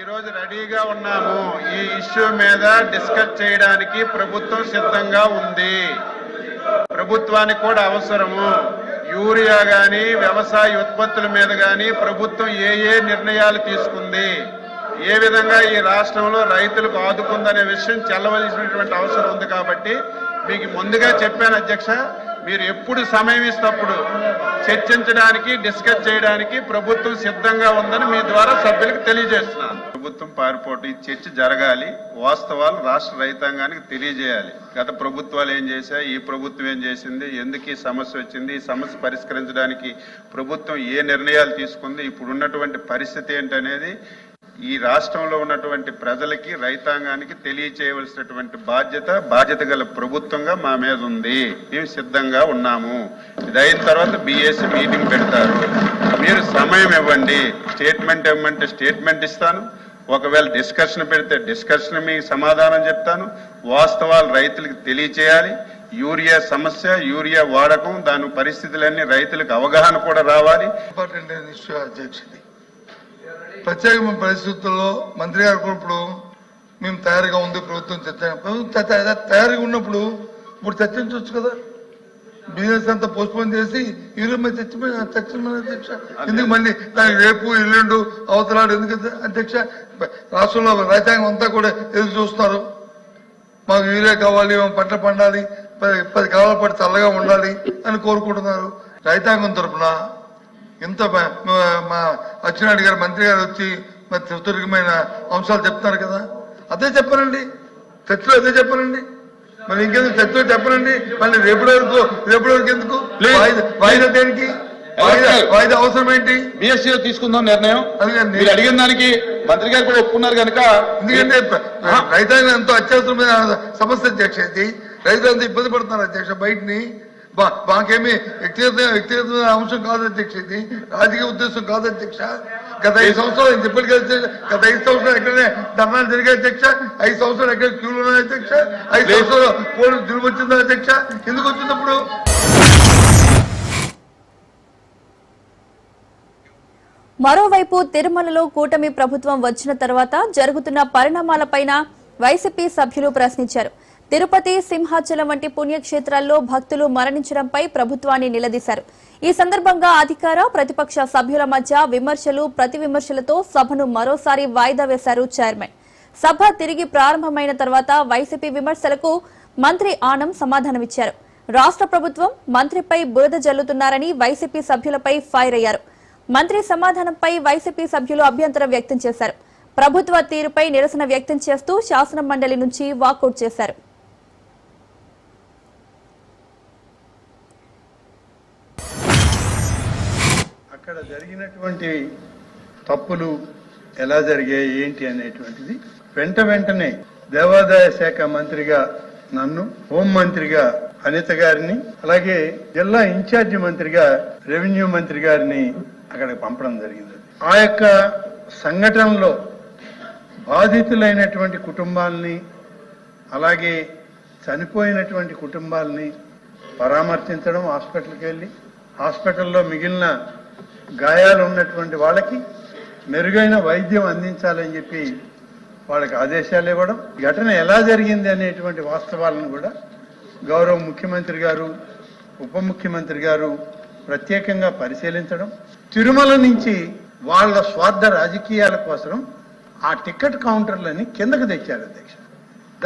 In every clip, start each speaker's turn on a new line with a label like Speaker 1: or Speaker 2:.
Speaker 1: ఈరోజు రెడీగా ఉన్నాము. ఈ ఇష్యూ మీద డిస్కస్ చేయడానికి ప్రభుత్వం సిద్ధంగా ఉంది. ప్రభుత్వానికి కూడా అవసరము. యూరియా కానీ వ్యవసాయ ఉత్పత్తుల మీద కానీ ప్రభుత్వం ఏ నిర్ణయాలు తీసుకుంది, ఏ విధంగా ఈ రాష్ట్రంలో రైతులకు ఆదుకుందనే విషయం చెల్లవలసినటువంటి అవసరం ఉంది. కాబట్టి మీకు ముందుగా చెప్పాను అధ్యక్ష, మీరు ఎప్పుడు సమయం ఇస్తప్పుడు చర్చించడానికి డిస్కస్ చేయడానికి ప్రభుత్వం సిద్ధంగా ఉందని మీ ద్వారా సభ్యులకు తెలియజేస్తున్నాను. ప్రభుత్వం పారిపోవటం ఈ చర్చ జరగాలి, వాస్తవాలు రాష్ట్ర రైతాంగానికి తెలియజేయాలి. గత ప్రభుత్వాలు ఏం చేశాయి, ఈ ప్రభుత్వం ఏం చేసింది, ఎందుకు ఈ సమస్య వచ్చింది, ఈ సమస్య పరిష్కరించడానికి ప్రభుత్వం ఏ నిర్ణయాలు తీసుకుంది, ఇప్పుడు ఉన్నటువంటి పరిస్థితి ఏంటనేది ఈ రాష్ట్రంలో ఉన్నటువంటి ప్రజలకి రైతాంగానికి తెలియచేయవలసినటువంటి బాధ్యత గల ప్రభుత్వంగా మా మీద ఉంది. మేము సిద్ధంగా ఉన్నాము. ఇది అయిన తర్వాత బీఏసీ మీటింగ్ పెడతారు. మీరు సమయం ఇవ్వండి. స్టేట్మెంట్ ఇవ్వమంటే స్టేట్మెంట్ ఇస్తాను. ఒకవేళ డిస్కషన్ పెడితే డిస్కషన్ మీ సమాధానం చెప్తాను. వాస్తవాలు రైతులకు తెలియచేయాలి. యూరియా సమస్య, యూరియా వాడకం, దాని పరిస్థితులన్నీ రైతులకు అవగాహన కూడా రావాలి.
Speaker 2: ప్రత్యేకమైన పరిస్థితుల్లో మంత్రి గారు కూడా ఇప్పుడు మేము తయారుగా ఉంది, ప్రభుత్వం తయారుగా ఉన్నప్పుడు ఇప్పుడు చర్చించవచ్చు కదా. బిజినెస్ అంతా పోస్ట్పోన్ చేసి యూరియా మీద చర్చించమని అధ్యక్ష. ఎందుకు మళ్ళీ దానికి రేపు ఎల్లుండు అవతలాడు ఎందుకు అధ్యక్ష? రాష్ట్రంలో రైతాంగం అంతా కూడా ఎదురు చూస్తున్నారు. మాకు యూరియా కావాలి, పంట పండాలి, 10 కాలాల పాటు చల్లగా ఉండాలి అని కోరుకుంటున్నారు. రైతాంగం తరఫున ఇంత మా అచ్చెన్నాయుడు గారు మంత్రి గారు వచ్చి మరి సుదీర్ఘమైన అంశాలు చెప్తున్నారు కదా, అదే చెప్పనండి చర్చలో, అదే చెప్పనండి. మరి ఇంకెందుకు చర్చలో చెప్పనండి? మళ్ళీ రేపటి వరకు ఎందుకు వాయిదా? దేనికి వాయిదా అవసరం ఏంటి?
Speaker 3: బిఎస్సీలో తీసుకుందాం నిర్ణయం. మీరు అడిగిన దానికి మంత్రి గారు కూడా ఒప్పుకున్నారు కనుక.
Speaker 2: ఎందుకంటే రైతాంగం ఎంతో అత్యవసరమైన సమస్య అధ్యక్ష. ఇది రైతులంతా ఇబ్బంది పడుతున్నారు అధ్యక్ష. బయటని మాకేమీ వ్యక్తిగత అంశం కాదు అధ్యక్ష, ఇది రాజకీయ ఉద్దేశం కాదు అధ్యక్ష. గత 5 సంవత్సరాలు చెప్పారు కదా, గత 5 సంవత్సరాలు ఎక్కడనే ధర్నాలు జరిగాయి అధ్యక్ష. 5 సంవత్సరాలు ఎక్కడ క్యూలు ఉన్నాయి అధ్యక్ష. 5 సంవత్సరాలు పోలీసు దులుపు వచ్చిందా అధ్యక్ష? ఎందుకు వచ్చినప్పుడు?
Speaker 4: మరోవైపు తిరుమలలో కూటమి ప్రభుత్వం వచ్చిన తర్వాత జరుగుతున్న పరిణామాలపైన వైసీపీ సభ్యులు ప్రశ్నించారు. తిరుపతి, సింహాచలం వంటి పుణ్యక్షేత్రాల్లో భక్తులు మరణించడంపై ప్రభుత్వాన్ని నిలదీశారు. ఈ సందర్భంగా అధికార ప్రతిపక్ష సభ్యుల మధ్య విమర్శలు, ప్రతి విమర్శలతో సభను మరోసారి వాయిదా వేశారు చైర్మన్. సభ తిరిగి ప్రారంభమైన తర్వాత వైసీపీ విమర్శలకు మంత్రి ఆనం సమాధానమిచ్చారు. రాష్ట్ర ప్రభుత్వం మంత్రిపై బురద జల్లుతున్నారని వైసీపీ సభ్యులపై ఫైర్ అయ్యారు. మంత్రి సమాధానంపై వైసీపీ సభ్యులు అభ్యంతరం వ్యక్తం చేశారు. ప్రభుత్వ తీరుపై నిరసన వ్యక్తం చేస్తూ శాసన మండలి నుంచి వాకౌట్ చేశారు.
Speaker 5: అక్కడ జరిగినటువంటి తప్పులు ఎలా జరిగాయి ఏంటి అనేటువంటిది వెంటనే దేవాదాయ శాఖ మంత్రిగా నన్ను, హోంమంత్రిగా అనిత గారిని, అలాగే జిల్లా ఇన్ఛార్జి మంత్రిగా రెవెన్యూ మంత్రి గారిని అక్కడికి పంపడం జరిగింది. ఆ యొక్క సంఘటనలో బాధితులైనటువంటి కుటుంబాలని, అలాగే చనిపోయినటువంటి కుటుంబాలని పరామర్శించడం, హాస్పిటల్కి వెళ్ళి హాస్పిటల్లో మిగిలిన గాయాలు ఉన్నటువంటి వాళ్ళకి మెరుగైన వైద్యం అందించాలని చెప్పి వాళ్ళకి ఆదేశాలు ఇవ్వడం, ఘటన ఎలా జరిగింది అనేటువంటి వాస్తవాలను కూడా గౌరవ ముఖ్యమంత్రి గారు, ఉప ముఖ్యమంత్రి గారు ప్రత్యేకంగా పరిశీలించడం, తిరుమల నుంచి వాళ్ళ స్వార్థ రాజకీయాల కోసం ఆ టికెట్ కౌంటర్లని కిందకు తెచ్చారు అధ్యక్ష.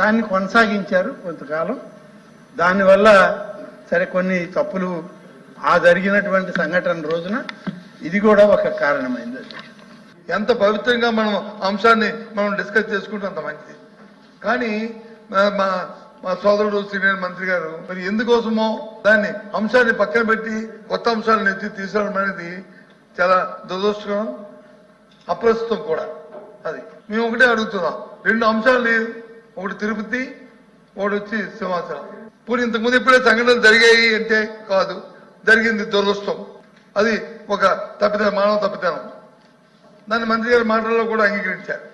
Speaker 5: దాన్ని కొనసాగించారు కొంతకాలం. దానివల్ల సరే కొన్ని తప్పులు ఆ జరిగినటువంటి సంఘటన రోజున ఇది కూడా ఒక కారణమైంది అధ్యక్ష.
Speaker 2: ఎంత పవిత్రంగా అంశాన్ని మనం డిస్కస్ చేసుకుంటే అంత మంచిది. కానీ మా సోదరుడు సీనియర్ మంత్రి గారు మరి ఎందుకోసమో దాన్ని అంశాన్ని పక్కన పెట్టి కొత్త అంశాలను ఎత్తి తీసుకోవడం అనేది చాలా దురదృష్టకరం, అప్రస్తుతం కూడా. అది మేము ఒకటే అడుగుతున్నాం, 2 అంశాలు, ఒకటి తిరుపతి, ఒకటి వచ్చి సింహాచలం. పూరి ఇంతకుముందు ఎప్పుడే సంఘటనలు జరిగాయి అంటే కాదు, జరిగింది దురదృష్టం. అది ఒక తప్పిదం, మానవ తప్పిదనం. దాన్ని మంత్రి గారి మాటల్లో కూడా అంగీకరించారు.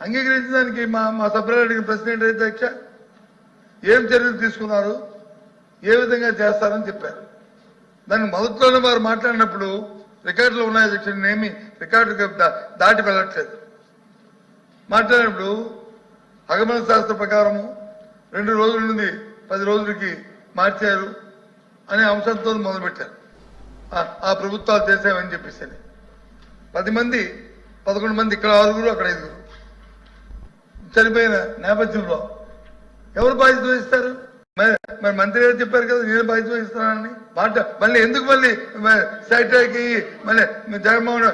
Speaker 2: అంగీకరించిన దానికి మా సభ్యులు అడిగిన ప్రశ్న ఏంటంటే అధ్యక్ష, ఏం చర్యలు తీసుకున్నారు, ఏ విధంగా చేస్తారని చెప్పారు. దాన్ని మొదట్లోనే వారు మాట్లాడినప్పుడు రికార్డులో ఉన్నాయి అధ్యక్ష, నేనేమి రికార్డు దాటి వెళ్ళట్లేదు. మాట్లాడినప్పుడు అగమన శాస్త్ర ప్రకారము 2 రోజుల నుండి 10 రోజులకి మార్చారు అనే అంశంతో మొదలుపెట్టారు. ఆ ప్రభుత్వాలు చేసామని చెప్పేసి 10 మంది 11 మంది ఇక్కడ 6 అక్కడ 5 చనిపోయిన నేపథ్యంలో ఎవరు బాధ్యత వహిస్తారు? మరి మంత్రి గారు చెప్పారు కదా నేను బాధ్యత వహిస్తున్నానని. మళ్ళీ ఎందుకు మళ్ళీ సైట్కి మళ్ళీ జగన్మోహన్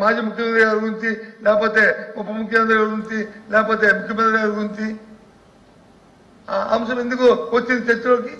Speaker 2: మాజీ ముఖ్యమంత్రి గారి గురించి, లేకపోతే ఉప ముఖ్యమంత్రి గారి గురించి, లేకపోతే ముఖ్యమంత్రి గారి గురించి ఆ అంశం ఎందుకు వచ్చింది చర్చలోకి?